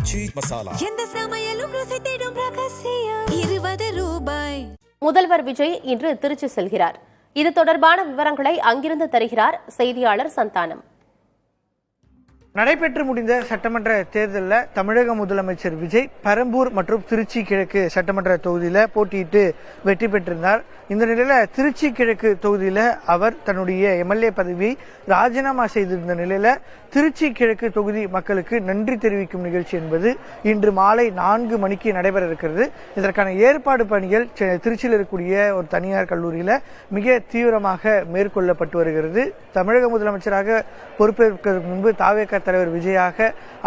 ஆச்சி மசாலா. எந்த சமையலும் ருசி தேடும் ரகசியம் 20 ரூபாய். முதல்வர் விஜய் இன்று திருச்சி செல்கிறார். இது தொடர்பான விவரங்களை அங்கிருந்து தருகிறார் செய்தியாளர் சந்தானம். நடைபெற்று முடிந்த சட்டமன்ற தேர்தலில் தமிழக முதலமைச்சர் விஜய் பெரம்பூர் மற்றும் திருச்சி கிழக்கு சட்டமன்ற தொகுதியில் போட்டியிட்டு வெற்றி பெற்றிருந்தார். இந்த நிலையில திருச்சி கிழக்கு தொகுதியில் அவர் தன்னுடைய எம்எல்ஏ பதவியை ராஜினாமா செய்திருந்த நிலையில திருச்சி கிழக்கு தொகுதி மக்களுக்கு நன்றி தெரிவிக்கும் நிகழ்ச்சி என்பது இன்று மாலை 4 மணிக்கு நடைபெற இருக்கிறது. இதற்கான ஏற்பாடு பணிகள் திருச்சியில் இருக்கக்கூடிய ஒரு தனியார் கல்லூரியில மிக தீவிரமாக மேற்கொள்ளப்பட்டு வருகிறது. தமிழக முதலமைச்சராக பொறுப்பேற்பதற்கு முன்பு தாவேக தலைவர் விஜயாக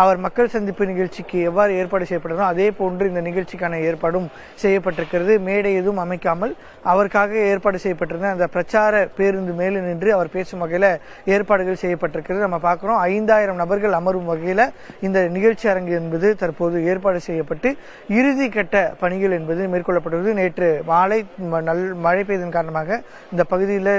அவர் மக்கள் சந்திப்பு நிகழ்ச்சிக்கு எவ்வாறு ஏற்பாடு செய்யப்பட்டதோ அதே போன்று இந்த நிகழ்ச்சிக்கான ஏற்பாடும் செய்யப்பட்டிருக்கிறது. மேடை எதுவும் அமைக்காமல் அவருக்காக ஏற்பாடு செய்யப்பட்டிருந்த அந்த பிரச்சார பேருந்து மேலே நின்று அவர் பேசும் வகையில ஏற்பாடுகள் செய்யப்பட்டிருக்கிறது. நம்ம பார்க்கிறோம் 5000 நபர்கள் அமரும் வகையில இந்த நிகழ்ச்சி அரங்கு என்பது தற்போது ஏற்பாடு செய்யப்பட்டு இறுதி கட்ட பணிகள் என்பது மேற்கொள்ளப்பட்டது. நேற்று மாலை மழை பெய்ததன் காரணமாக இந்த பகுதியில்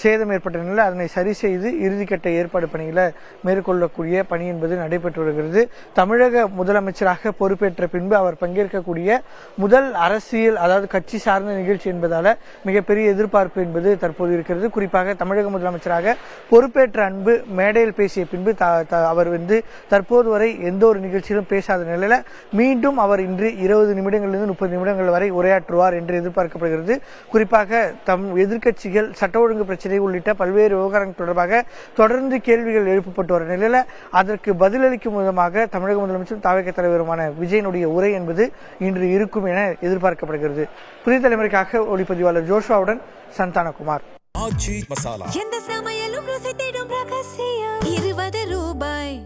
சேதம் ஏற்பட்ட நிலையில் அதனை சரி செய்து இறுதிக்கட்ட ஏற்பாடு பணிகளை மேற்கொள்ளக்கூடிய பணி என்பது நடைபெற்று வருகிறது. தமிழக முதலமைச்சராக பொறுப்பேற்ற பின்பு அவர் பங்கேற்கக்கூடிய முதல் அரசியல் அதாவது கட்சி சார்ந்த நிகழ்ச்சி என்பதால மிகப்பெரிய எதிர்பார்ப்பு என்பது தற்போது இருக்கிறது. குறிப்பாக தமிழக முதலமைச்சராக பொறுப்பேற்ற அன்பு மேடையில் பேசிய பின்பு அவர் தற்போது வரை எந்த ஒரு நிகழ்ச்சியிலும் பேசாத நிலையில மீண்டும் அவர் இன்று 20 நிமிடங்களிலிருந்து 30 நிமிடங்கள் வரை உரையாற்றுவார் என்று எதிர்பார்க்கப்படுகிறது. குறிப்பாக எதிர்க்கட்சிகள் சட்ட ஒழுங்கு பிரச்சனை உள்ளிட்ட பல்வேறு விவகாரங்கள் தொடர்பாக தொடர்ந்து கேள்விகள் எழுப்பப்பட்டு வரும் நிலையில அதற்கு பதிலளிக்கும் விதமாக தமிழக முதலமைச்சரும் தாவேக தலைவருமான விஜயனுடைய உரை என்பது இன்று இருக்கும் என எதிர்பார்க்கப்படுகிறது. புதிய தலைமுறைக்காக ஒளிப்பதிவாளர் ஜோஷுவாவுடன் சந்தானகுமார். ஆச்சி மசாலா. எந்த சமையலும் ருசி தேடும் ரகசியம் 20 ரூபாய்.